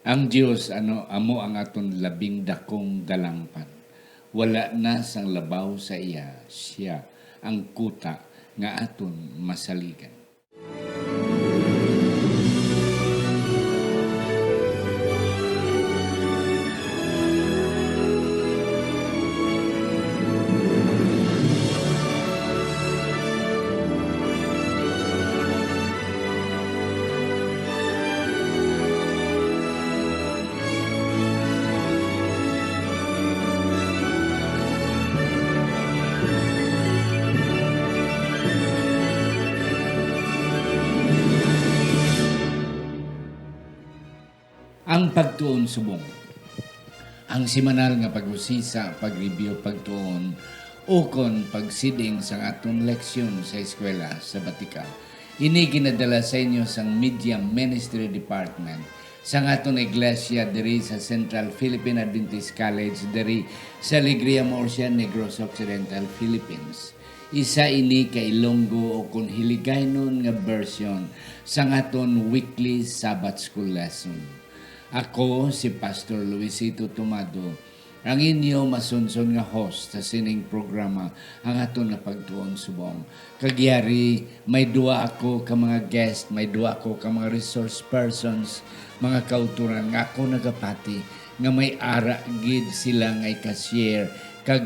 Ang Dios amo ang aton labing dakong dalangpan. Wala na sang labaw sa iya, siya ang kuta nga aton masaligan. Ang pagtuon subong. Ang simanal nga pag-usisa, pag-review, pagtuon, ukon pagsiding sa atong leksyon sa eskwela sa Batikal. Ini ginadala sa inyo sang Media Ministry Department sa atong iglesia diri sa Central Philippine Adventist College diri sa Alegria Murcia, Negros Occidental, Philippines. Isa ini kay Ilonggo o kung hiligaynon nga version sa aton weekly Sabbath School lesson. Ako si Pastor Luisito Tomado, ang inyo masunson nga host sa sining programa ang aton na pagtuon subong. Kagyari, may dua ako ka mga guest, may dua ako ka mga resource persons, mga kauturan nga ako nagapati nga may ara gid sila nga i-share kag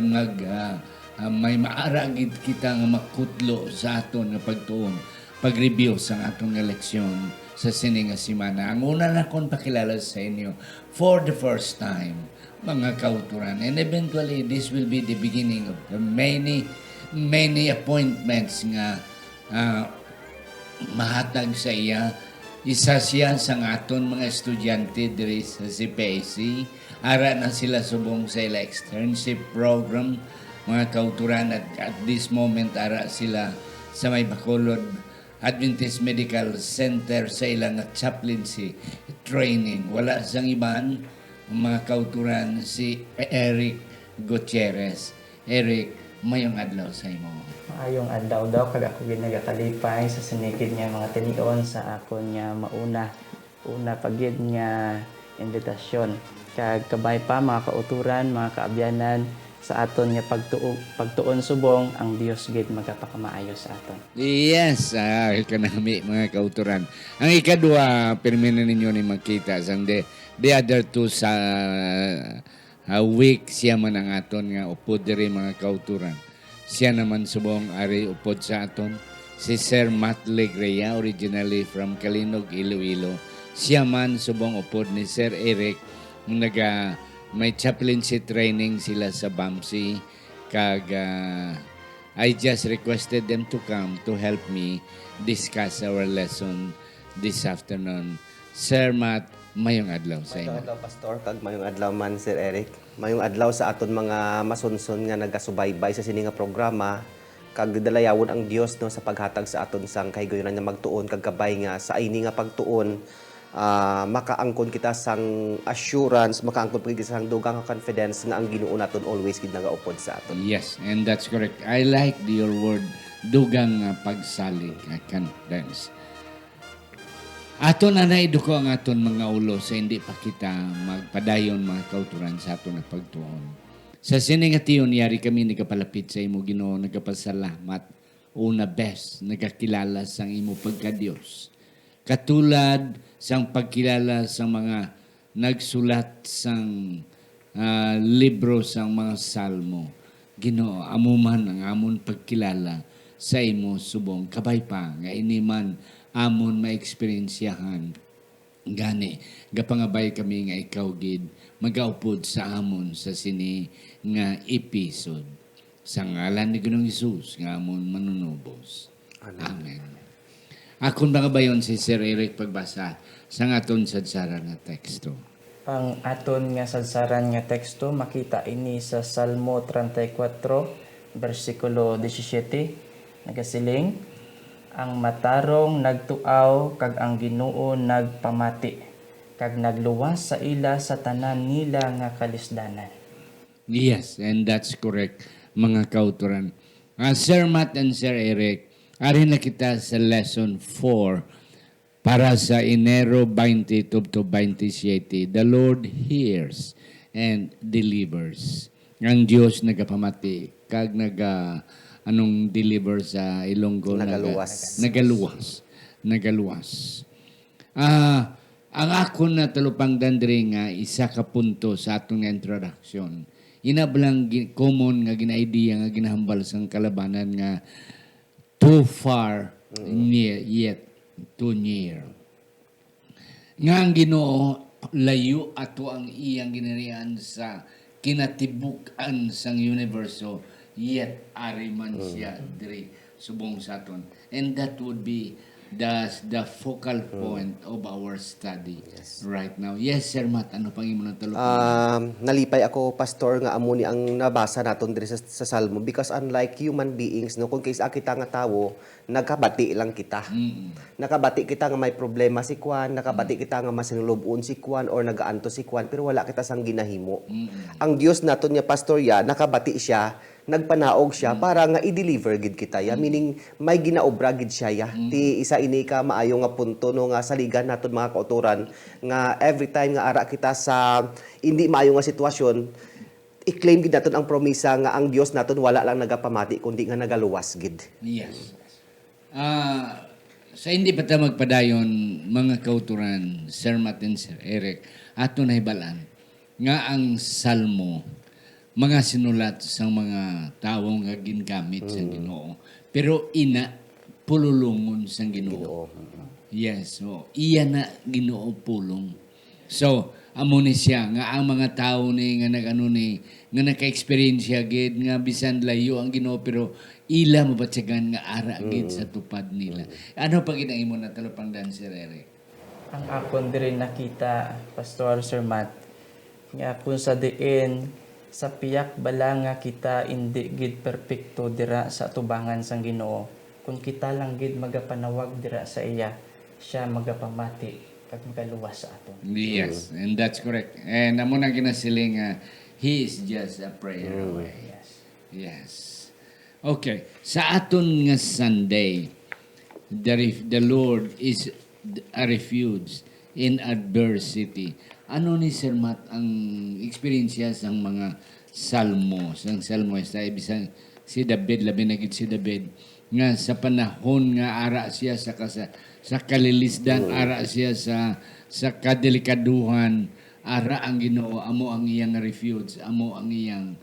may maara gid kita nga makutlo sa aton nga pagtuon, pag-review sa aton nga leksyon sa sining nga simana. Ang una na kong pakilala sa inyo for the first time, mga kauturan. And eventually, this will be the beginning of the many appointments nga mahatag sa iya. Isa siya sa aton mga estudyante diri sa CPAC. Ara na sila subong sa ila externship program, mga kauturan. At this moment, ara sila sa may Bacolod Adventist Medical Center sa ilang chaplaincy training. Wala sang iban, mga kauturan, si Eric Gutierrez. Eric, mayong adlaw sa imo. Ayong adlaw daw kag ako ginagatalipay sa sinikid niya mga tinion sa akon niya una pagid niya invitasyon. Kag kabay pa mga kauturan, mga kaabyanan, sa aton nga pagtuon subong ang Dios gid magapakamaayo sa aton. Yes, kanami mga kauturan. Ang ikadua, permina ninyo ni makita sang the other two sa week siya man ang aton nga upod diri mga kauturan. Siya naman subong ari upod sa aton si Sir Matt Legrea, originally from Kalinog, Iloilo. Siya man subong upod ni Sir Eric may chaplaincy training sila sa BAMSI kag I just requested them to come to help me discuss our lesson this afternoon. Sir Matt, mayong adlaw sa inyo. Mayong adlaw, Pastor. Kag mayong adlaw man, Sir Eric. Mayong adlaw sa aton mga masunson nga nagasubaybay sa sini nga programa. Kag dalayawon ang Dios no sa paghatag sa aton sang kahigayonan nga magtuon kag kabay nga sa ini nga pagtuon. Makaangkon kita sang assurance, makaangkon kita sang dugang confidence nga ang Ginoo naton always gid nagaupod sa aton. Yes, and that's correct. I like your word, dugang pagsalig, confidence. Aton na naiduko ang aton mga ulo sa hindi pa kita magpadayon mga kauturan sa aton na pagtuon. Sa siningation, yari kami nagapalapit sa imo Ginoo, nagapasalamat, una best, nagakilala sang imo pagka-Dios. Katulad sang pagkilala sang mga nagsulat sang libro sang mga salmo. Ginoo, amo man ang amon pagkilala sa imo subong kabay pa nga iniman amon maeksperiensyahan gani gapangabay kami nga ikaw gid magaupod sa amon sa sini nga episode sa ngalan ni Ginoong Hesus nga amon manunubos. Amen. Akon mga bayon si Sir Eric pagbasa sa aton sadsaran nga teksto. Ang aton nga sadsaran nga teksto makita ini sa Salmo 34 bersikulo 17 nagasiling, ang matarong nagtuaw kag ang Ginoo nagpamati kag nagluwas sa ila sa tanan nila nga kalisdanan. Yes, and that's correct mga kauturan. Sir Matt and Sir Eric, ari na kita sa lesson 4 para sa Enero 20 to 27, the Lord hears and delivers. Ang Dios nagapamati kag anong deliver sa Ilonggo Nagaluwas. nagaluwas. Ang ako na talupang dandre nga isa ka punto sa atong introduction. Inablang common nga gina-idea nga ginahambal sang kalabanan nga too far near yet too near. Nga ang Ginoo layo ato ang iyang ginarian sa kinatibukan sang universo yet ari man siya diri subong saton, and that would be the focal point of our study right now. Yes, Sir Matt, ano pang imo nang talupon? Nalipay ako, pastor, nga amo ni ang nabasa naton diri sa Salmo, because unlike human beings, no, kung kaysa kita nga tawo, nagkabati lang kita. Nakabati kita nga may problema si Kwan, nakabati kita nga masinulubon si Kwan or nagaanto si Kwan, pero wala kita sang ginahimo. Ang Dios naton nga pastor ya, nakabati siya, nagpanaog siya para nga i-deliver gid kita ya, meaning may ginaobra gid siya ya. Ti isa ini ka maayo nga punto no nga saligan naton mga kauturan nga every time nga ara kita sa hindi maayo nga sitwasyon, i-claim gid naton ang promisa nga ang Dios naton wala lang nagapamati kundi nga nagaluwas gid. Yes. Sa hindi pa ta magpadayon mga kauturan, Sir Matt and Sir Eric, ato na hibalan nga ang Salmo mga sinulat sa mga tao nga gingamit sa Ginoo. Pero ina pululungon sa Ginoo. Yes, so iya na Ginoo pulong. So amo ni siya nga ang mga tao ni nga nagano ni nga naka-experience siya gid nga bisan layo ang Ginoo pero ila mabatsagan nga ara gid sa tupad nila. Ano pa gid ang imo na talupang dan, Sir Eric? Ang akon diri nakita, Pastor Sir Matt, nga kung sa diin sa piyak bala nga kita indi gid perpekto dira sa tubangan sang Ginoo. Kung kita lang gid magapanawag dira sa iya, siya magapamati kag magaluwas sa aton. Yes, and that's correct. And amo na ginasiling he is just a prayer away. Yes. Okay. Sa aton nga Sunday, the Lord is a refuge in adversity. Ano ni Sir Matt ang experience sang mga salmo, sang salmoista, ibisang si David, labi na gid si David, nga sa panahon nga ara siya sa kalilisdan, ara siya sa kadelikaduhan, ara ang Ginoo, amo ang iyang refuge, amo ang iyang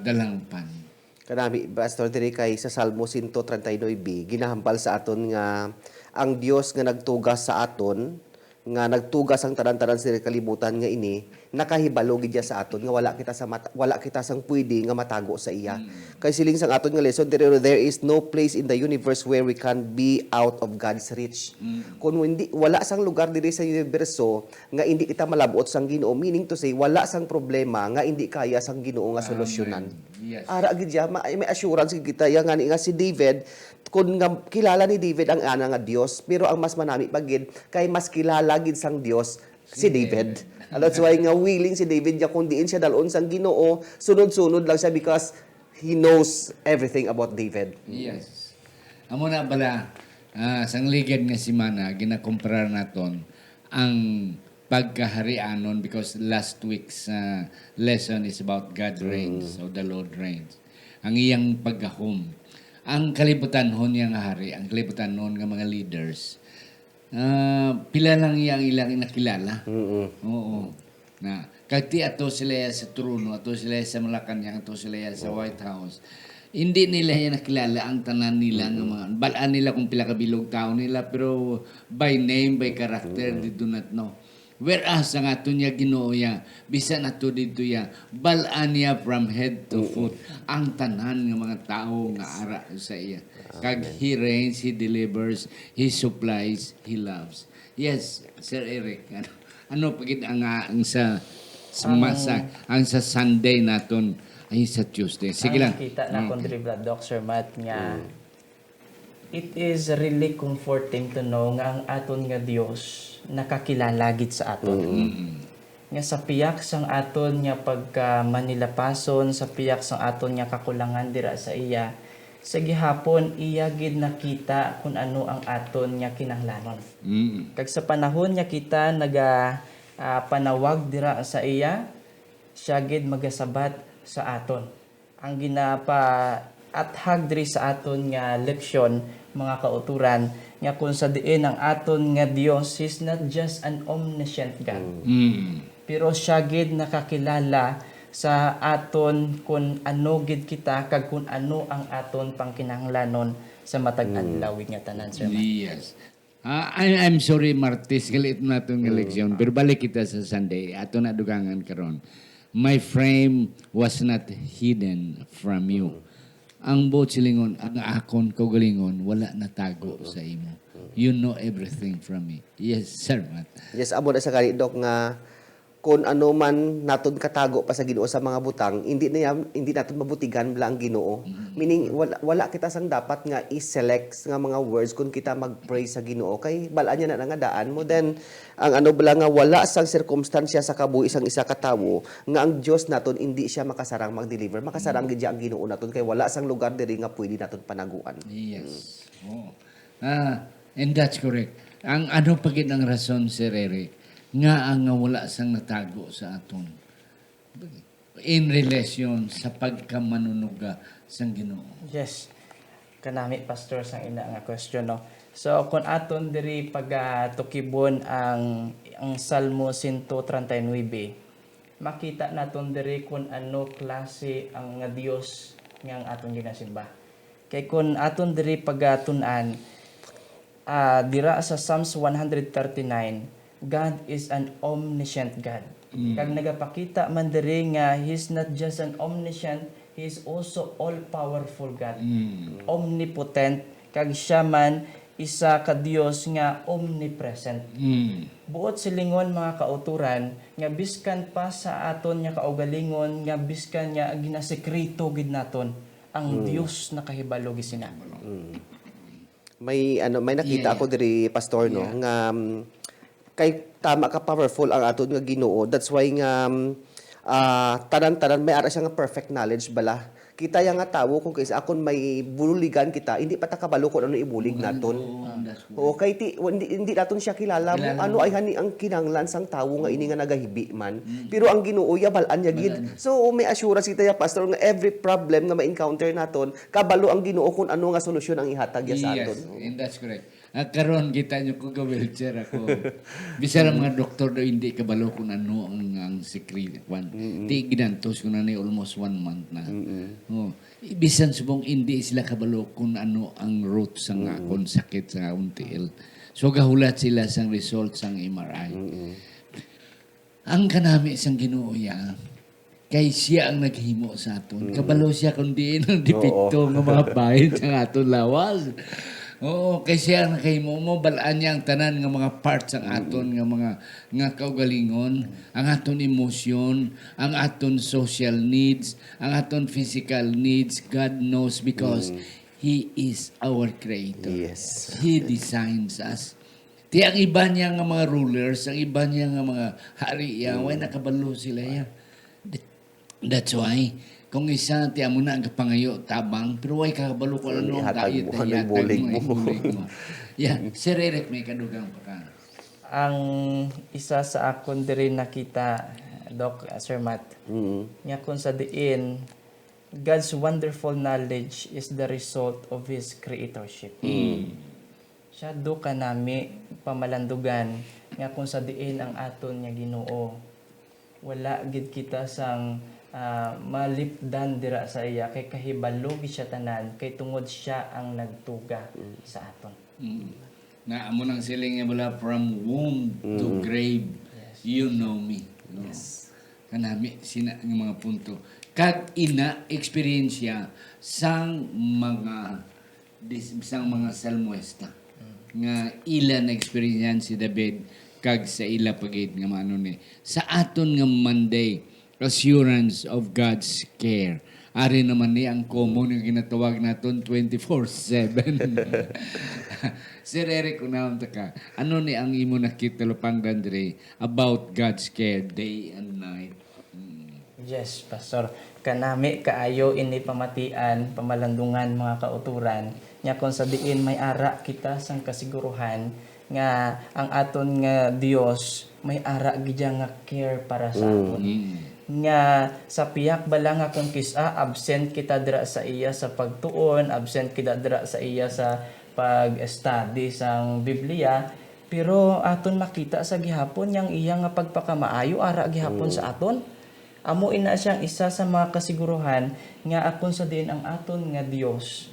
dalangpan. Kanami, Pastor, diri kay sa Salmo 139b, ginahambal sa aton nga ang Dios nga nagtugas sa aton, nga nagtugas ang tanan-tanan sa kalibutan nga ini, nakahibalo gid sa aton nga wala kita sang pwede nga matago sa iya. Kay siling sang aton nga lesson, there is no place in the universe where we can be out of God's reach. Kung hindi wala sang lugar diri sa universo nga hindi kita malabot sang Ginoo, meaning to say wala sang problema nga hindi kaya sang Ginoo nga solusyonan. Yes. Ara gid ya, may assurance kita ya nga si David, kung nga kilala ni David ang ana nga Dios, pero ang mas manami pagid kay mas kilala gid sang Dios si David. That's why nga willing si David ya kung diin siya dalon sang Ginoo, sunod-sunod lang siya because he knows everything about David. Yes. Amo na bala sang ligid nga semana ginakumpara naton ang pagkaharianon because last week's lesson is about God reigns, so the Lord reigns. Ang iyang paggahom. Ang kalibutan hon yang hari, ang kalibutan hon nga mga leaders, pila lang yang ilang nakilala. Oo. Na kagti ato sila sa trono, ato sila sa Malacanang, ato sila sa White House. Hindi nila yan nakilala ang tanan nila ng mga balaan nila kung pila kabilog tao nila, pero by name, by character, they do not know. Whereas ang ato niya Ginoo ya, bisan ato dito ya, balaan niya from head to foot ang tanan ng mga tao nga ara sa iya. Kag he reigns, he delivers, he supplies, he loves. Yes, Sir Eric, ano pagid ang sa Sunday naton ay sa Tuesday. Sige lang. Kita na kon diri Doc Sir Matt nga it is really comforting to know nga ang aton nga Dios nakakilala gid sa aton. Nga sa piyak sang aton nga pagka manilapason, sa piyak sang aton nga kakulangan dira sa iya, sa gihapon iya gid nakita kung ano ang aton nga kinahanglanon. Kag sa panahon nga kita panawag dira sa iya, siya gid magasabat sa aton. Ang athag diri sa aton nga leksyon, mga kauturan, nga kung sa diin ang aton nga Dios is not just an omniscient God. Pero siya gid nakakilala sa aton kung ano gid kita kag kung ano ang aton pangkinahanglanon sa matag adlaw nga tanan, sir. Yes. I'm sorry, Martis, galit na itong eleksyon. Pero balik kita sa Sunday. Ato na dugangan karon. My frame was not hidden from you. Ang buot silingon, ang akon kaugalingon, wala natago sa imo. You know everything from me. Yes, sir, Matt. Yes, amo na sa kani Dok nga kung ano man naton katago pa sa Ginoo sa mga butang, hindi naton mabutigan bala ang Ginoo. Meaning wala kita sang dapat nga i-select nga mga words kung kita mag-pray sa Ginoo kay balaan niya na nga daan mo. Then ang ano bala nga wala sang circumstansya sa kabuhi isang isa ka tawo nga ang Dios naton hindi siya makasarang mag-deliver. Makasarang gid ang Ginoo naton kay wala sang lugar diri nga pwede naton panaguan. Yes. Oh. And that's correct. Ang ano pagid ang rason, Sir Eric, nga ang wala sang natago sa aton in relation sa pagkamanunuga sang Ginoo. Yes. Kanami pastor sang ina nga question, no. So kung aton diri tukibon ang Salmo 139, makita naton diri kung ano klase ang nga Dios nga ang aton ginasimba. Kay kung aton diri pagatunan dira sa Psalms 139, God is an omniscient God. Kag nagapakita man diri nga He's not just an omniscient, He is also all-powerful God. Omnipotent. Kag siya man isa ka Dios nga omnipresent. Buot silingon mga kauturan, nga biskan pa sa aton nga kaugalingon, nga biskan nga ginasekreto gid naton, ang Dios nakahibalo gisina. May nakita ako diri pastor no nga kay tama ka powerful ang aton nga Ginoo. That's why nga tanan-tanan may ara siya nga perfect knowledge bala. Kita yang nga tawo kung kaysa akon may buligan kita, hindi pa ta kabalo kung ano ibulig naton. Oo, kay hindi naton siya kilala mo ano ay hani ang kinahanglan sang tawo nga ini nga nagahibi man. Pero ang Ginoo ya balaan niya gid. So may assurance kita ya pastor nga every problem nga ma-encounter naton, kabalo ang Ginoo kung ano nga solusyon ang ihatag ya sa aton. Yes, and that's correct. Karon kita nyo ko wheelchair ako. Bisara mga doktor daw hindi kabalo kung ano ang secret. Di ginantos ko na ni almost 1 month na. Oh. Bisan subong hindi sila kabalo kung ano ang root sa akong sakit sa until. So gahulat sila sang result sang MRI. Ang kanami sang Ginoo ya, kay siya ang naghimo sa aton. Kabalo siya kundi ang depekto ng mga bahin sa aton lawas. Oo, kay siya ang nakahimo mo, balaan niya ang tanan ng mga parts ang aton, nga kaugalingon, ang aton emosyon, ang aton social needs, ang aton physical needs. God knows because He is our Creator. Yes. He designs us. Ti ang iba niya nga mga rulers, ang iba niya nga mga hari, way nakabalo sila yan. That's why, kung isa, tiyan mo na ang kapangayo, tabang, pero way kakabalo ko ano, Ihatag mo, ano, ihatag bulig mo, mo. ibulig mo. Yeah, Sir Eric, may kadugang pa ka. Ang isa sa akon diri nakita, Doc, Sir Matt, nga kung sa diin, God's wonderful knowledge is the result of His creatorship. Siya do ka nami pamalandugan nga kung sa diin ang aton nga Ginoo, wala gid kita sang malipdan dira sa iya kay kahibalo gid siya tanan kay tungod siya ang nagtuga sa aton. Na amo nang siling nga bala from womb to grave, you know me. No? Yes. Kanami sina nga mga punto. Kag ina eksperyensya sang mga salmuesta nga ila na eksperyensan si David kag sa ila pagid nga mano ni sa aton nga Monday assurance of God's care. Ari naman ni ang common nga ginatawag naton 24/7. Sir Eric, unahon ta ka. Ano ni ang imo nakita lupang dandre about God's care day and night? Yes, Pastor. kanami kaayo ini pamatian, pamalandungan mga kauturan, nya kung sa diin may ara kita sang kasiguruhan nga ang aton nga Dios may ara gidya nga care para sa aton. Nga sa piyak bala nga kung kisa absent kita dira sa iya sa pagtuon, absent kita dira sa iya sa pag-study sang Biblia, pero aton makita sa gihapon yang iya nga pagpakamaayo ara gihapon sa aton. Amo ina siyang isa sa mga kasiguruhan nga akon sa din ang aton nga Dios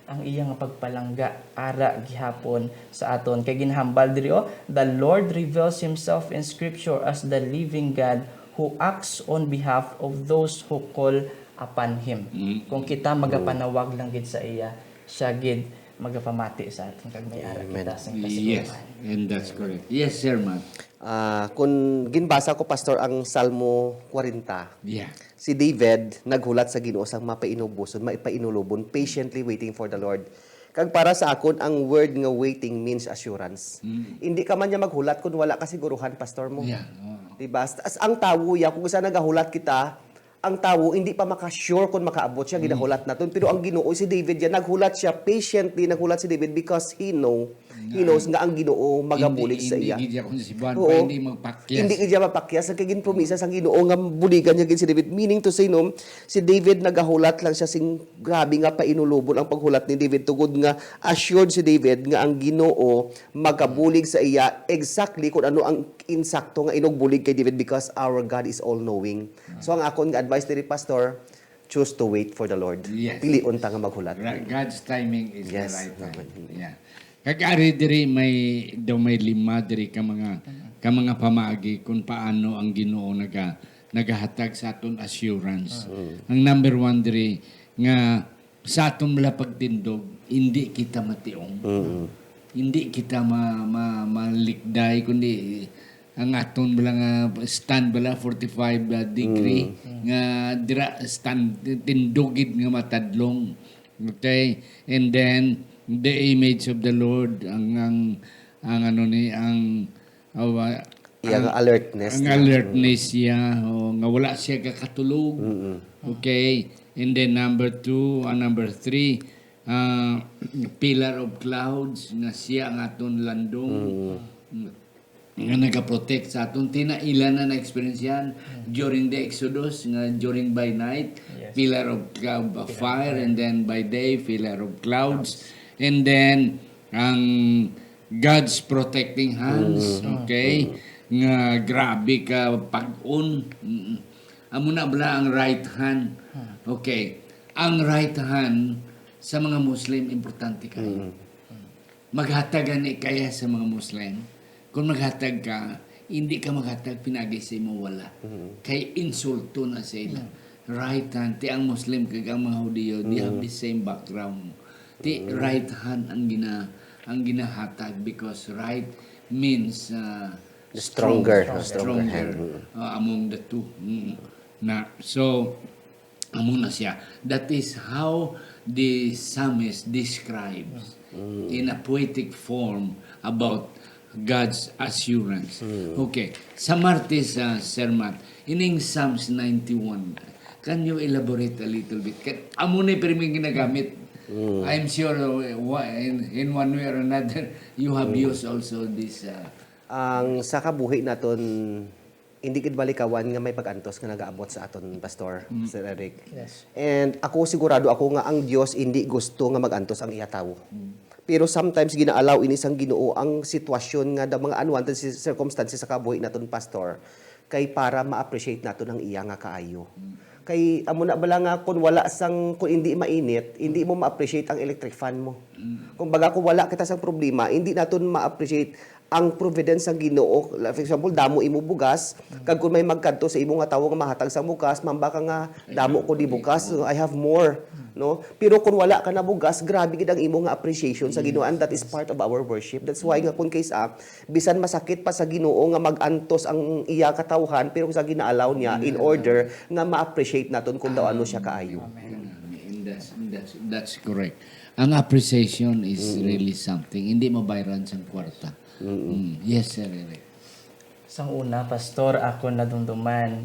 ang iya nga pagpalangga ara gihapon sa aton. Kay ginhambal diri the Lord reveals himself in scripture as the living God who acts on behalf of those who call upon him. Kung kita magapanawag lang gid sa iya, siya gid magapamati sa aton kag may ara kita sa Yes, kasiguruhan. and that's correct. Yes, sir, Matt. Kung ginbasa ko, Pastor, ang Salmo 40, Yeah. si David naghulat sa Ginoo sang mapainubuson, maipainulubon, patiently waiting for the Lord. Kag para sa akon, ang word nga waiting means assurance. Hindi ka man niya maghulat kung wala ka siguruhan, Pastor mo. Yeah. Diba? As ang tawo ya, kung saan nagahulat kita, ang tawo hindi pa maka-sure kung makaabot siya, ginahulat natin. Pero ang Ginoo, si David yan, naghulat siya, patiently naghulat si David because he knows nga ang Ginoo magabulig sa iya. Hindi kung si Buwan Oo. pa, hindi magpakyas. Hindi kaya mapakyas ang kagin promisa sang Ginoo nga buligan niya gid si David. Meaning to say no, si David nagahulat lang siya sing grabe nga painulubon ang paghulat ni David tugod nga assured si David nga ang Ginoo magabulig sa iya exactly kung ano ang insakto nga inugbulig kay David because our God is all knowing. So ang akon nga advice diri Pastor, choose to wait for the Lord. Yes. Piliun ta nga maghulat. God's timing is Yes. the right time. Yeah. Kagari diri may lima diri ka mga pamaagi kung paano ang Ginoo nagahatag sa aton assurance. Ang number one diri nga sa aton mala pagtindog hindi kita mationg. Hindi kita malikday kundi ang aton bala nga stand bala 45 degree nga dira stand tindugid nga matadlong. Okay? And then the image of the Lord ang Iya nga alertness. ang alertness siya nga wala siya kakatulog. Okay? And then number three, pillar of clouds nga siya ang aton landong. Nga nagaprotect sa aton. Tinailan na na-experience yan during the Exodus, nga during by night, pillar of cloud of fire, and then by day, pillar of clouds. And then, ang God's protecting hands, okay? Nga grabe ka pag-un. Amo na bala ang right hand. Okay. Ang right hand sa mga Muslim, importante kayo. Maghatagan ni kaya sa mga Muslim. Kung maghatag ka, hindi ka maghatag pinagi sa imo wala. Kay insulto na sa ila. Right hand, ti ang Muslim kag ang mga Hudiyo, they have the same background. Ti right hand ang ginahatag because right means The stronger stronger hand. among the two. So amo na siya. That is how the psalmist describes in a poetic form about God's assurance. Okay. Sa Martes, Sir Matt, in Psalms 91, can you elaborate a little bit? Amo na yung ginagamit. I'm sure in one way or another, you have used also this. Ang sa kabuhi naton hindi gid balikawan nga may pag-antos nga nagaabot sa aton Pastor Sir Eric. Yes. And ako sigurado ako nga ang Dios hindi gusto nga mag-antos ang iya tawo. Pero sometimes gina-allow ini sang Ginoo ang sitwasyon nga da mga unwanted circumstances sa kabuhi naton Pastor kay para ma-appreciate naton ang iya nga kaayo. Kay amo na bala nga kung wala sang kung hindi mainit, hindi mo ma-appreciate ang electric fan mo. Kung baga kung wala kita sang problema, hindi naton ma-appreciate ang providence sa Ginoo. For example, damo imo bugas, kag kung may magkadto sa imo nga tawo nga mahatag sa bugas, mamba ka nga damo ko di bugas, so I have more, no? Pero kung wala ka na bugas, grabe gid ang imo nga appreciation sa Ginoo, and that is part of our worship. That's why nga kung kaysa bisan masakit pa sa Ginoo nga magantos ang iya katawhan, pero sa ginaalaw niya in order nga ma-appreciate naton kung daw ano siya kaayo. And that's correct. Ang appreciation is really something. Hindi mabayaran sa kwarta. Yes, Sir Eric. Sang una, Pastor, ako nadumduman.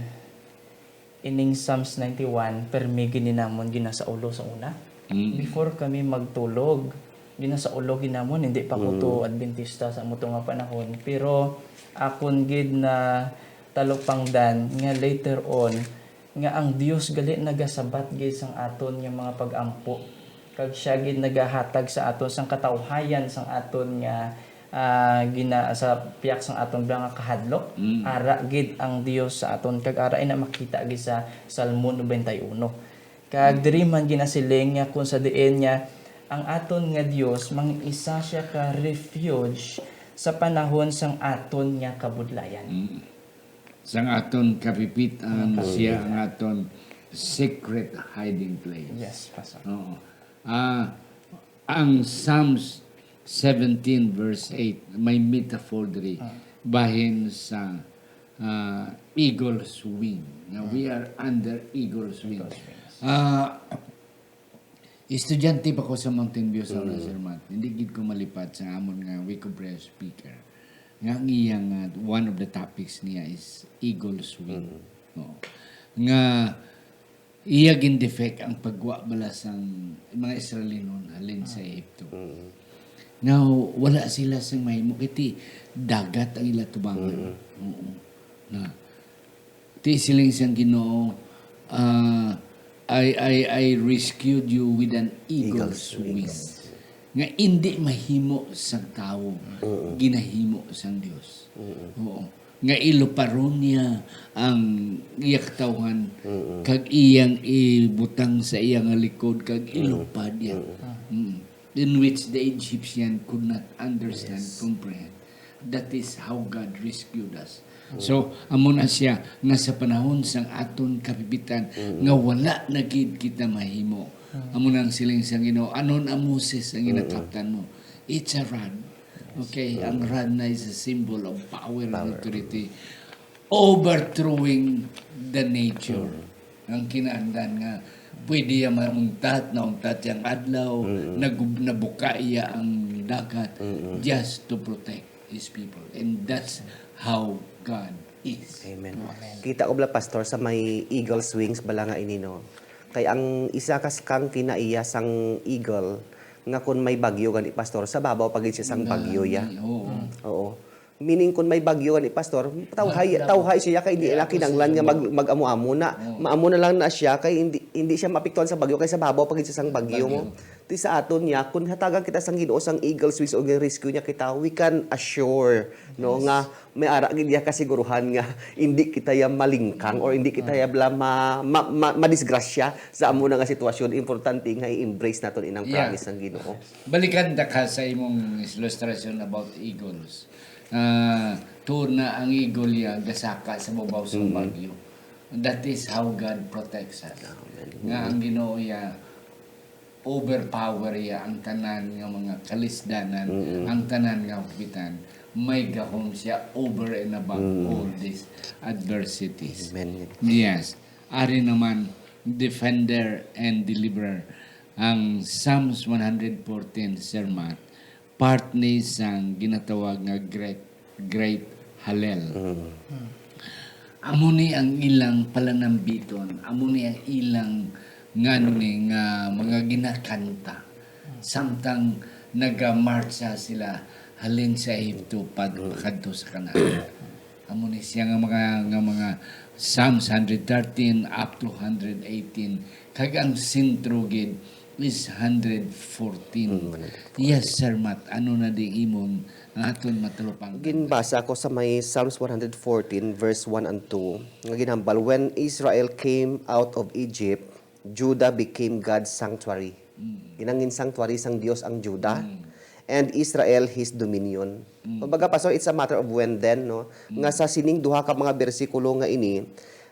ining Psalms 91 permi gininamon gina sa ulo sa una. Before kami magtulog, gina sa ulo ginamon, hindi pa ko to Adventista sa muto nga panahon. Pero akon gid na talupangdan nga later on nga ang Dios gali nagasabat gid sang aton nga mga pagampo. Kag siya gid nagahatag sa aton sang katawhayan sang aton nga gina sa piyak sang aton nga kahadlok. Ara gid ang Dios sa aton kag ara ina makita gid sa Salmo 91. Kag diri man ginasiling nga kung sa diin niya ang aton nga Dios mang-isa siya ka refuge sa panahon sang aton nga kabudlayan. Sang aton kapipitan, siya ang aton secret hiding place. Yes, Pastor. Oo. Ang Psalms 17 verse 8, may metaphor diri bahin sa eagle's wing. Now, we are under eagle's wing. Estudyante pa ko sa Mountain View sa Sir Matt. Hindi gid ko malipat sa amon nga week of prayer speaker. Nga ang iyang one of the topics niya is eagle's wing. Oo. Nga iya gin defect ang pagwa bala sang mga Israelinon halin sa Egypto. Now, wala sila sa mahimo kiti dagat ang ila tubangan. Oo. Na ti siling sang Ginoo I rescued you with an eagle's wings. Nga hindi mahimo sang tao, ginahimo sang Dios. Oo. Nga iluparon niya ang iyak tawhan kag iyang ibutang sa iyang likod kag ilupad niya. In which the Egyptian could not understand, comprehend. That is how God rescued us. So, amo na siya nga sa panahon sang aton kapipitan nga wala na gid kita mahimo. Amo nang siling sang Ginoo, anon ang Moses ang ginakaptan mo. It's a rod. Okay, ang rod na is a symbol of power and authority overthrowing the nature. Ang kinaandan nga pwede ya mauntat na untat yang adlaw, nabuka iya ang dagat just to protect His people. And that's how God is. Amen. Kita ko bala pastor sa may eagle's wings bala nga ini no. Kay ang isa kas kang kinaiya sang eagle nga kun may bagyo gani pastor sa babaw pagid siya sang bagyo ya. Oo. Meaning kun may bagyo gani pastor, tawhay siya kay hindi na kinanglan nga mag-amo-amo na. Maamo na lang na siya kay hindi siya mapiktuan sa bagyo kay sa babaw pagid siya sang bagyo mo. Ti sa aton niya kun hatagan kita sang Ginoo sang eagle's wings o rescue niya kita, we can assure no nga may ara gid ya kasiguruhan nga hindi kita ya malingkang or hindi kita ya bla madisgrasya sa amo na nga sitwasyon. Importante nga i-embrace naton inang promise ng Ginoo. Balikan ta ka sa imong illustration about eagles. Tuon na ang eagle ya gasaka sa babaw sa bagyo. That is how God protects us. Nga ang Ginoo ya overpower ya ang tanan nga mga kalisdanan, ang tanan nga kapitan. May gahom siya over and above all these adversities. Amen. Yes. Ari naman, defender and deliverer. Ang Psalms 114, Sir Matt, part ni sang ginatawag nga great Hallel. Amo ni ang ilang palanambiton, amo ni ang ilang nga mga ginakanta. Samtang nagamarcha sila halin sa Egypto pagkadto sa Canaan. Amo ni siya nga mga Psalms 113 up to 118 kag ang sentro gid is 114. Yes, Sir Matt, ano na di imong aton matrupang Ginbasa ko sa may Psalms 114 verse 1 and 2 nga ginhambal, when Israel came out of Egypt, Judah became God's sanctuary. Ginangin sanctuary sang Dios ang Judah. And Israel his dominion. Kumbaga pastor, it's a matter of when then no. Nga sa sining duha ka mga bersikulo nga ini,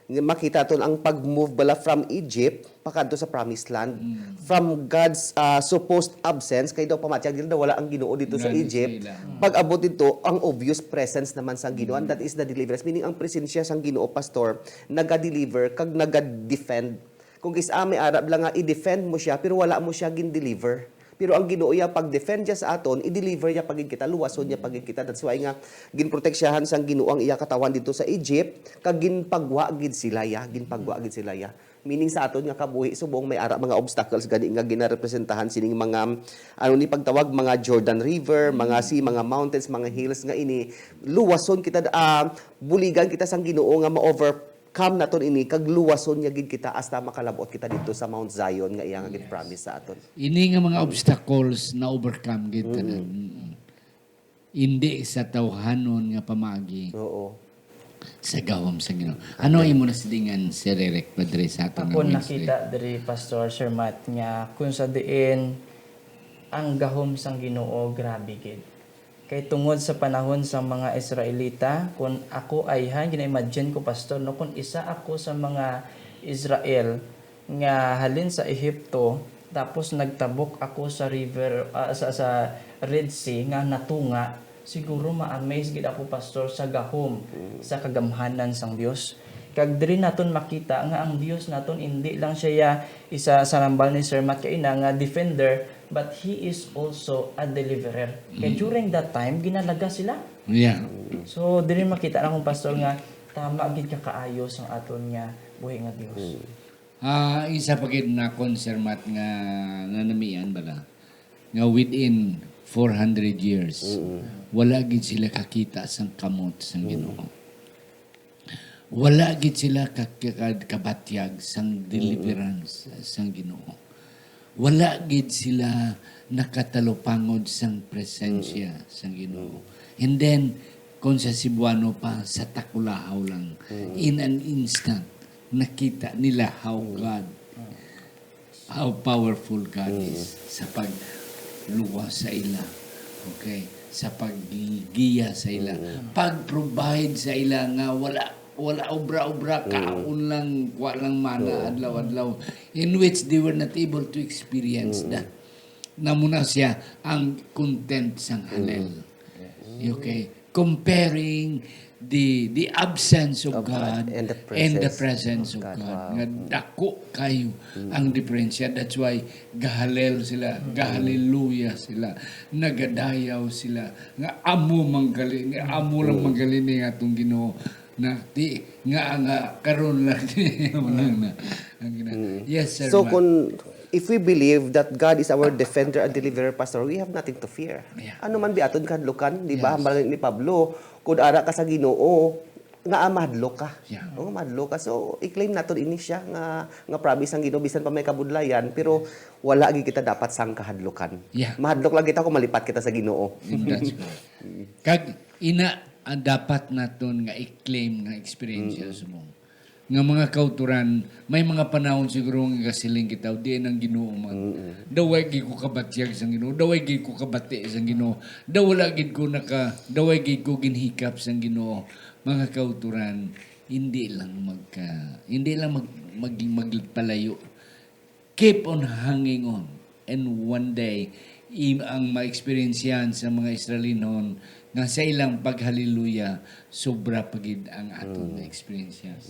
makita ton ang pag-move bala from Egypt pakadto sa promised land, from God's supposed absence kay daw pamatyag dito wala ang Ginoo dito sa Egypt. Pag-abot dito ang obvious presence naman sang Ginoo, and that is the deliverance. Meaning ang presensya sang Ginoo pastor naga-deliver kag naga-defend. Kung may Arab lang nga i-defend mo siya pero wala mo siya gin-deliver. Pero ang Ginoo iya pag-defend niya sa aton, i-deliver niya pagin kita, luwason niya pagin kita. That's why nga ginproteksyahan sang Ginoo ang iya katawan dito sa Egypt, kag ginpagwa gid sila ya, ginpagwa gid sila ya. Meaning sa aton nga kabuhi subong may ara mga obstacles gani nga ginarepresentahan sining mga ano ni pagtawag mga Jordan River, mga sea, mga mountains, mga hills nga ini luwason kita buligan kita sang Ginoo nga ma-overcome naton ini kag luwason niya gid kita hasta makalabot kita dito sa Mount Zion nga iya nga gid-promise sa aton. Ini nga mga obstacles na overcome gid tanan. Hindi sa tawhanon nga pamagi Oo. sa gawom sa Ginoo. Ano imo na sidingan Sir Eric Padre sa aton Ako nga ministry? nakita diri Pastor Sir Matt nga kung sa diin ang gahom sang Ginoo grabe gid. Kay tungod sa panahon sa mga Israelita, kung ako ay gina-imagine ko Pastor no kung isa ako sa mga Israel nga halin sa Ehipto tapos nagtabok ako sa river sa Red Sea nga natunga, siguro ma-amaze gid ako Pastor sa gahom sa kagamhanan sang Dios. Kag diri naton makita nga ang Dios naton hindi lang siya isa sa nambal ni Sir Matt kay nga defender, but he is also a deliverer. Kay during that time ginalaga sila. Yeah. So diri makita na akong Pastor nga tama gid ka kaayos ang aton nga buhi nga Dios. Isa pa gid na concernmat nga nanamian bala nga within 400 years wala gid sila kakita sang kamot sang Ginoo. Wala gid sila kabatyag sang deliverance sang Ginoo. Wala gid sila nakatalupangod sang presensya sang Ginoo. And then kung sa Cebuano pa sa Takulahaw lang in an instant nakita nila how powerful God is sa pagluwas sa ila. Okay? Sa paggiya sa ila. Pag-provide sa ila nga wala obra-obra, kaon lang, walang mana, adlaw-adlaw, in which they were not able to experience that. Namuna siya ang content sang halel. Okay? Comparing the absence of God and the presence of God. Nga dako kayo ang diferensya. That's why gahalel sila, gahaleluya sila, nagadayaw sila, nga amo manggaling, nga amo lang manggaling nga itong Ginoo na di nga karon lang na ang yes sir. So if we believe that God is our defender and deliverer, Pastor, we have nothing to fear. Yeah. Ano man biaton kadlukan, di ba? Yes. Ni Pablo, kung ara ka sa Ginoo, nga madlo ka. Yeah. Oo, madlo ka. So i-claim naton ini siya nga promise ang Ginoo bisan pa may kabudlayan, pero wala gid kita dapat sang kahadlukan. Yeah. Mahadlok lang kita kung malipat kita sa Ginoo. That's correct. Kag dapat naton nga i-claim nga experience mo. Nga mga kauturan, may mga panahon siguro nga kasiling kita, di nang Ginoo man. Daway gid ko kabatyag sang Ginoo, daway gid ko kabati sang Ginoo, dawala gid ko daway gid ko ginhikap sang Ginoo. Mga kauturan, hindi lang magpalayo. Keep on hanging on. And one day, ang ma-experience yan sa mga Israelinon nga sa ilang paghaliluya, sobra pagid ang aton na experience yan.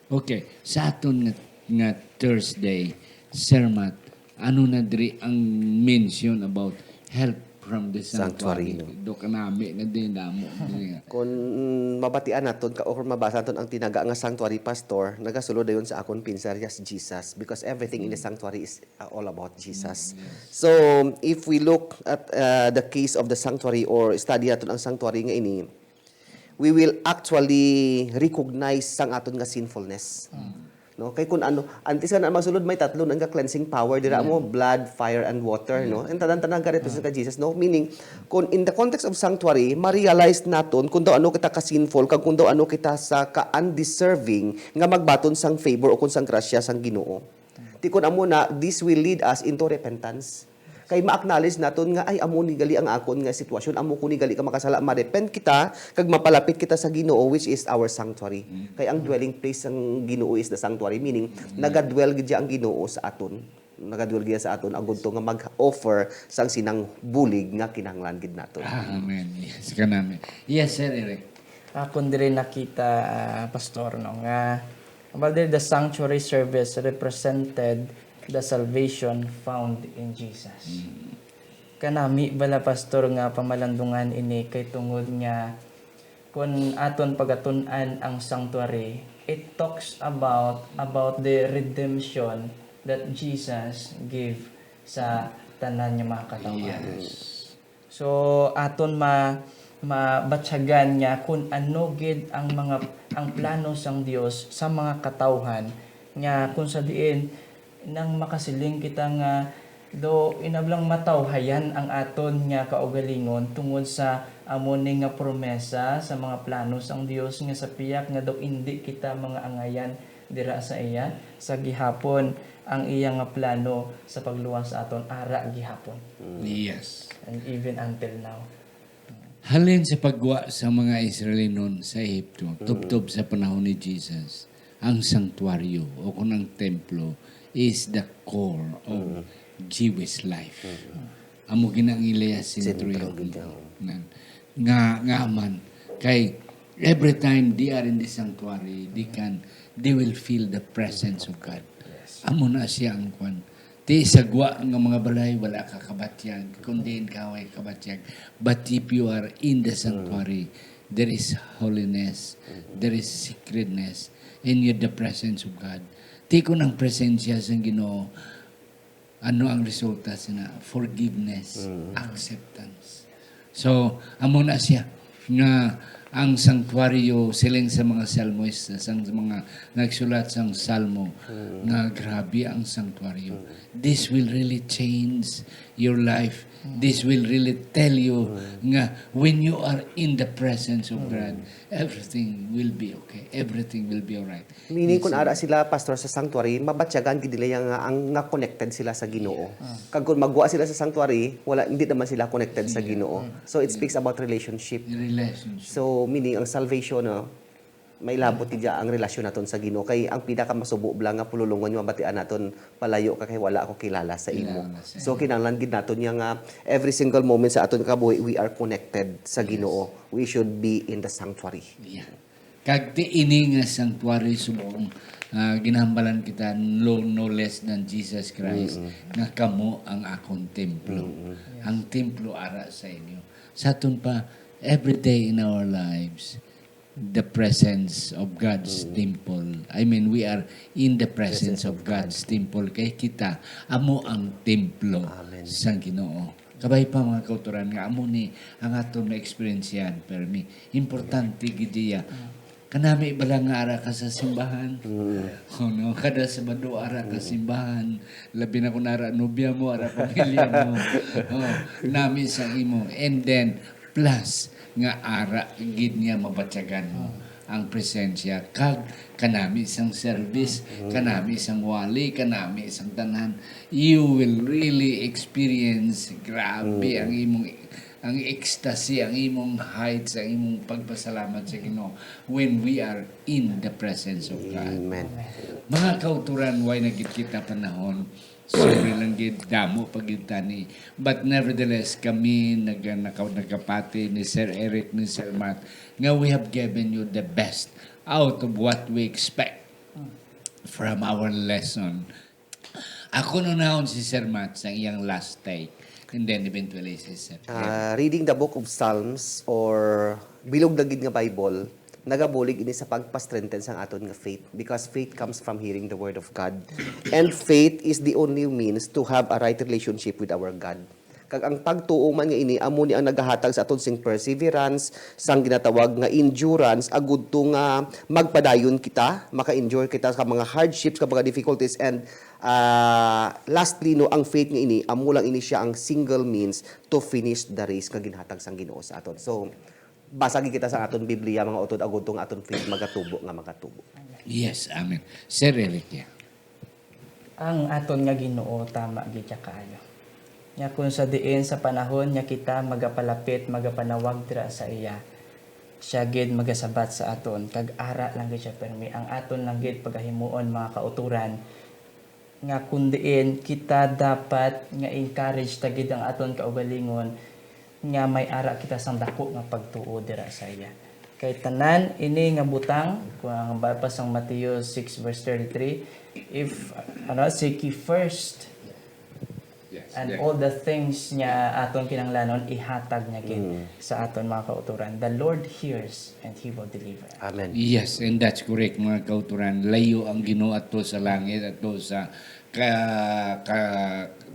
Okay, sa aton nga Thursday, Sir Matt, ano na diri ang mention about help from the sanctuary? Do kanami na din damo. Kung mabatian naton or mabasa naton ang tinaga nga sanctuary, Pastor, nagasulod dayon sa akon pinsan Jesus, because everything in the sanctuary is all about Jesus. So if we look at the case of the sanctuary or study naton ang sanctuary nga ini, we will actually recognize sang aton nga sinfulness. No, kay kun ano antes na magsulod may tatlo nga cleansing power dira mo, blood, fire and water, no, and tanan-tanan ka represent ka Jesus, no, meaning kun in the context of sanctuary ma-realize naton kung daw ano kita ka sinful kag kung daw ano kita sa ka undeserving nga magbaton sang favor o kun sang grasya sang Ginoo. Ti kun amo na this will lead us into repentance. Kay ma-acknowledge naton nga ay amo ni gali ang akon nga sitwasyon, amo ko ni gali ka makasala, ma-repent kita kag mapalapit kita sa Ginoo, which is our sanctuary. Kay ang dwelling place sang Ginoo is the sanctuary, meaning nagadwell gid ang Ginoo sa aton. Nagadwell gid sa aton ang gudto nga mag-offer sang sinang bulig nga kinahanglan gid naton. Amen. Yes, kanami. Yes, Sir Eric. Akon diri nakita Pastor no nga about the sanctuary service represented the salvation found in Jesus. Kanami bala pastor nga pamalandungan ini kay tungod nga kung aton pagatun-an ang sanctuary, it talks about the redemption that Jesus gave sa tanan nga mga katawan. So aton mabatsagan niya kung ano gid ang plano sang Dios sa mga katawhan nga kung sa diin nang makasiling kita nga do inablang matawhayan ang aton nga kaugalingon tungod sa amo ni nga promesa sa mga plano sang Dios nga sa piyak nga do indi kita mga angayan dira sa iya sa gihapon ang iya nga plano sa pagluwas sa aton ara gihapon Yes. and even until now. Halin sa pagwa sa mga Israeli noon sa Ehipto, tubtob sa panahon ni Jesus, ang sanktuaryo o kung ang templo is the core of Jewish life. Amo ginang ilaya sentro yun. Nga man. Kay every time they are in the sanctuary, they will feel the presence of God. Amo na siya ang kwan. Di sagwa ng mga balay, wala ka kabatyag. Kundi kaway kabatyag. But if you are in the sanctuary, there is holiness, there is sacredness, and you're the presence of God. Di ko ng presensya sa Ginoo, ano ang resulta sina? Forgiveness, acceptance. So, amo na siya nga ang sanctuaryo siling sa mga salmoista, sa mga nagsulat sang salmo nga grabe ang sanctuaryo. This will really change your life. This will really tell you nga when you are in the presence of God, everything will be okay. Everything will be alright. Meaning kung ara sila pastor sa sanctuary, mabatyagan gid nila nga connected sila sa Ginoo. Kag kung magwa sila sa sanctuary, hindi naman sila connected sa Ginoo. So it speaks about relationship. Relationship. So meaning ang salvation may labot tiya ang relasyon naton sa Ginoo kay ang pinaka masubo bla nga pululungon yung mabatian naton palayo ka kay wala ako kilala sa imo. So kinahanglan gid naton nga every single moment sa aton kabuhi we are connected sa Ginoo. We should be in the sanctuary. Yeah. Kag ti ini nga sanctuary subong ginahambalan kita no less than Jesus Christ nga kamo ang akong templo. Ang templo ara sa inyo. Sa aton pa every day in our lives the presence of God's temple. I mean, we are in the presence of God's temple. Kay kita, amo ang templo sa Ginoo. Kabay pa mga kauturan nga, amo ni ang aton na experience yan. Pero mi, importante gidiya. Kanami ibala nga ara ka sa simbahan. No? Kada Sabado ara ka simbahan. Labi na kung ara nobya mo, ara pamilya mo. Nami sa imo. And then, plus, nga ara gid niya mabatyagan mo ang presensya kag kanami isang service, kanami isang wali, kanami isang tanan, you will really experience grabe ang ecstasy, ang imong heights, ang imong pagpasalamat sa Ginoo when we are in the presence of God. Amen. Mga kauturan, why nagit kita panahon, sorry lang gid damo pagintani. But nevertheless, kami nagkapati ni Sir Eric, ni Sir Matt, nga we have given you the best out of what we expect from our lesson. Ako nunahon si Sir Matt sa iyang last take. And then eventually si Sir Eric. Reading the book of Psalms or bilog dagid nga Bible, nagabulig ini sa pagpa-strengthen sang aton nga faith because faith comes from hearing the word of God. And faith is the only means to have a right relationship with our God. Kag ang pagtuo man nga ini amo ni ang nagahatag sa aton sing perseverance, sang ginatawag nga endurance agud to nga magpadayon kita, maka-endure kita sa mga hardships, sa mga difficulties, and lastly no ang faith nga ini amo lang ini siya ang single means to finish the race nga ginhatag sang Ginoo sa aton. So basagi kita sa aton Biblia mga utod agud tong aton faith magatubo nga makatubo. Yes, amen. Sir Eric, yeah. Ang aton nga Ginoo tama gid siya kaayo. Nya kung sa diin sa panahon nya kita magapalapit, magapanawag dira sa iya, siya gid magasabat sa aton kag ara lang gid siya permi ang aton lang gid pagahimuon mga kauturan nga kun diin kita dapat nga encourage ta gid ang aton kaugalingon nga may ara kita sang dako nga pagtuo dira sa iya. Kay tanan ini nga butang kung bypass ang Mateo 6 verse 33, if seek ye first and all the things niya aton kinanglanon ihatag niya kin sa aton mga kauturan. The Lord hears and He will deliver. Amen. Yes, and that's correct mga kauturan. Layo ang Ginoo ato sa langit, ato sa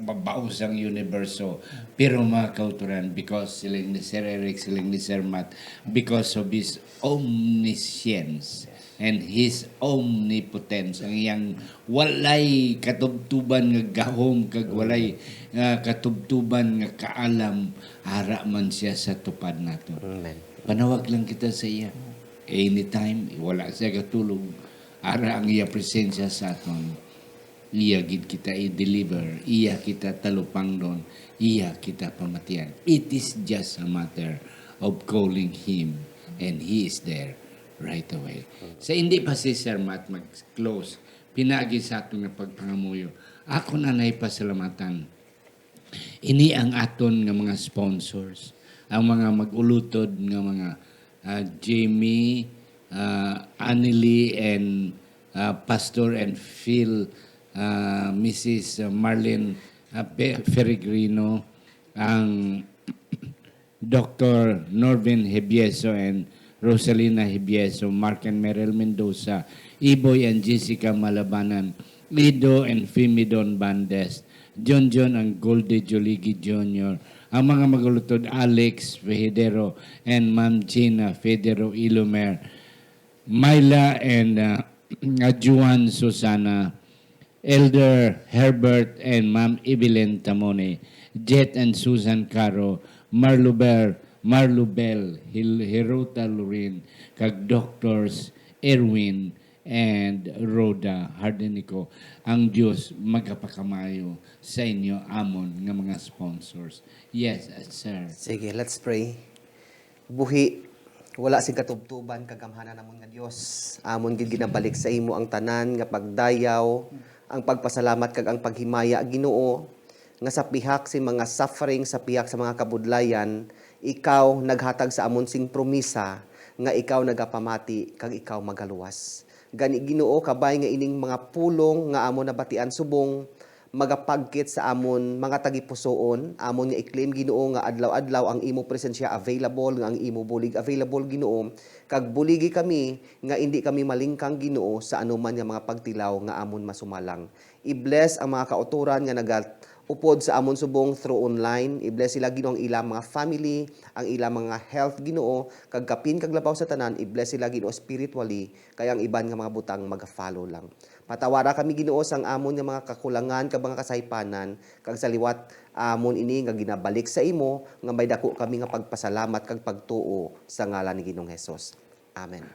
babausang universo. Pero mga kauturan, because siling ni Sir Eric, siling ni Sir Matt, because of His omniscience and His omnipotence, ang iyang walay katubtuban nga gahom, kag walay katubtuban nga kaalam, hara man siya sa tupad nato. Amen. Panawag lang kita sa iya. Anytime, wala siya katulog. Ara ang iya presensya sa aton. Iya gid kita i-deliver. Iya kita talupang doon. Iya kita pamatian. It is just a matter of calling Him and He is there right away. Sa hindi pa si Sir Matt mag-close, pinagi sa aton nga pagpangamuyo. Ako na naipasalamatan. Ini ang aton nga mga sponsors. Ang mga mag-ulutod nga mga Jamie, Anneli, and Pastor and Phil, Mrs. Marlene Ferregrino, ang Dr. Norvin Hebieso and Rosalina Hebieso, Mark and Merel Mendoza, Iboy and Jessica Malabanan, Lido and Fimidon Bandes, John ang Goldie Joligi Jr., ang mga magulutod Alex Federo and Ma'am Gina Federo Ilumer, Myla and Juan Susana, Elder Herbert and Ma'am Evelyn Tamone, Jet and Susan Caro, Marlubel, Hirota Lorin, kag Doctors Erwin and Rhoda Hardenico. Ang Diyos magapakamayo sa inyo amon nga mga sponsors. Yes, sir. Sige, let's pray. Buhi, wala sing katubtuban kagamhanan namon nga Dios. Amon gid ginabalik sa imo ang tanan nga pagdayaw, ang pagpasalamat kag ang paghimaya Ginoo nga sa pihak si mga suffering, sa pihak sa mga kabudlayan, ikaw naghatag sa amon sing promisa nga ikaw nagapamati kag ikaw magaluwas. Gani Ginoo kabay nga ining mga pulong nga amon nabatian subong magapagkit sa amon mga tagipusoon, amon nga i-claim Ginoo nga adlaw-adlaw ang imo presensya available, nga ang imo bulig available Ginoo, kag buligi kami nga hindi kami malingkang Ginoo sa anuman nga mga pagtilaw nga amon masumalang. I-bless ang mga kauturan nga upod sa amon subong through online. I-bless sila Ginoo ang ilang mga family, ang ilang mga health Ginoo, kag kapin kag labaw sa tanan, i-bless sila Ginoo spiritually, kaya ang iban nga mga butang mag-follow lang. Patawara kami Ginoo sang amon nga mga kakulangan kag mga kasaypanan, kag sa liwat amon ini nga ginabalik sa imo nga may dako kami nga pagpasalamat kag pagtuo sa ngalan ni Ginoong Hesus. Amen.